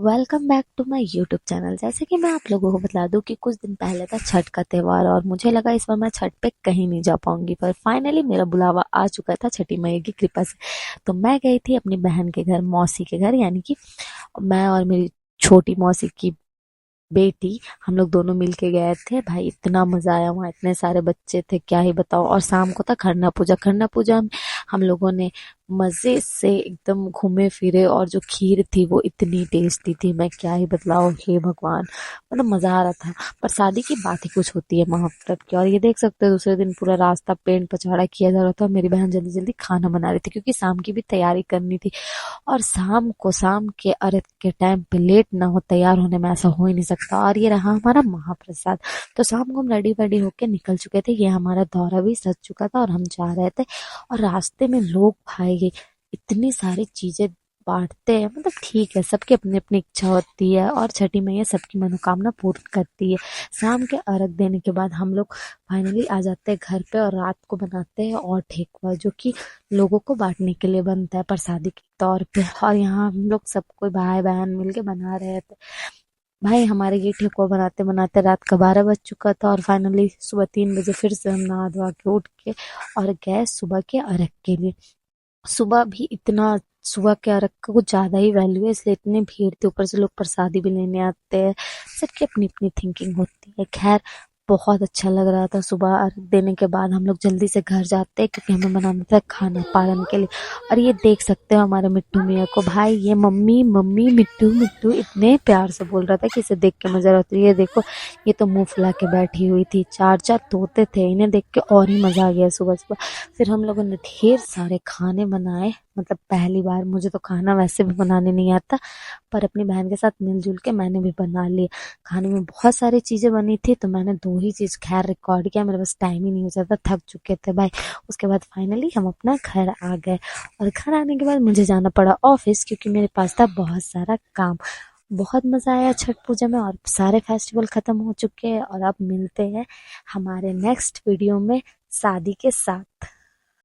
Welcome back to my YouTube channel. जैसे कि मैं आप लोगों को बता दूं कि कुछ दिन पहले था छठ का त्यौहार और मुझे लगा इस बार मैं छठ पे कहीं नहीं जा पाऊंगी, पर फाइनली मेरा बुलावा आ चुका था छठी मैया की कृपा से। तो मैं गई थी अपनी बहन के घर, मौसी के घर, यानी कि मैं और मेरी छोटी मौसी की बेटी, हम लोग दोनों मिलके गए थे। भाई इतना मजा आया, वहाँ इतने सारे बच्चे थे क्या ही बताओ। और शाम को था खरना पूजा। खरना पूजा में हम लोगों ने मजे से एकदम घूमे फिरे और जो खीर थी वो इतनी टेस्टी थी, मैं क्या ही बतलाऊं। हे भगवान, मतलब मजा आ रहा था। पर शादी की बात ही कुछ होती है महाव्रत की। और ये देख सकते हो दूसरे दिन पूरा रास्ता पेंट पचाड़ा किया जा रहा था। मेरी बहन जल्दी जल्दी खाना बना रही थी क्योंकि शाम की भी तैयारी करनी थी। और शाम के अर्घ के टाइम पे लेट ना हो तैयार होने में, ऐसा हो ही नहीं सकता। और ये रहा हमारा महाप्रसाद। तो शाम को हम रेडी वेडी होके निकल चुके थे, ये हमारा दौरा भी सज चुका था और हम जा रहे थे। और रास्ते में लोग भाई इतनी सारी चीजें बांटते हैं, मतलब ठीक है, सबकी अपनी अपनी इच्छा होती है और छठी मैया सबकी मनोकामना पूर्ण करती है। शाम के अर्घ देने के बाद हम लोग फाइनली आ जाते हैं घर पे और रात को बनाते हैं और ठेकुआ, जो कि लोगों को बांटने के लिए बनता है प्रसादी के तौर पे। और यहाँ हम लोग सब कोई भाई बहन मिलके बना रहे थे। भाई हमारे ये ठेकुआ बनाते बनाते रात का 12 बज चुका था और फाइनली सुबह 3 बजे फिर से हम नहा धोवा के उठ के और गए सुबह के अर्घ के लिए। सुबह भी इतना, सुबह के अर्घ का कुछ ज्यादा ही वैल्यू है, इसलिए इतनी भीड़ थी। ऊपर से लोग प्रसादी भी लेने आते हैं, सबकी अपनी अपनी थिंकिंग होती है। खैर, बहुत अच्छा लग रहा था। सुबह अर्घ देने के बाद हम लोग जल्दी से घर जाते हैं क्योंकि हमें बनाना था खाना पालन के लिए। और ये देख सकते हो हमारे मिट्टू मियाँ को। भाई ये मम्मी मम्मी मिट्टू मिट्टू इतने प्यार से बोल रहा था कि इसे देख के मजा आ रही है। देखो, ये तो मुंह फुला के बैठी हुई थी। चार चार तोते थे, इन्हें देख के और ही मजा आ गया सुबह सुबह। फिर हम लोगों ने ढेर सारे खाने बनाए। मतलब पहली बार, मुझे तो खाना वैसे भी बनाने नहीं आता, पर अपनी बहन के साथ मिलजुल के मैंने भी बना लिया। खाने में बहुत सारी चीजें बनी थी तो मैंने दो ही चीज खैर रिकॉर्ड किया, मेरे पास टाइम ही नहीं हो जाता, थक चुके थे भाई। उसके बाद फाइनली हम अपना घर आ गए और घर आने के बाद मुझे जाना पड़ा ऑफिस क्योंकि मेरे पास था बहुत सारा काम। बहुत मजा आया छठ पूजा में और सारे फेस्टिवल खत्म हो चुके हैं। और अब मिलते हैं हमारे नेक्स्ट वीडियो में शादी के साथ।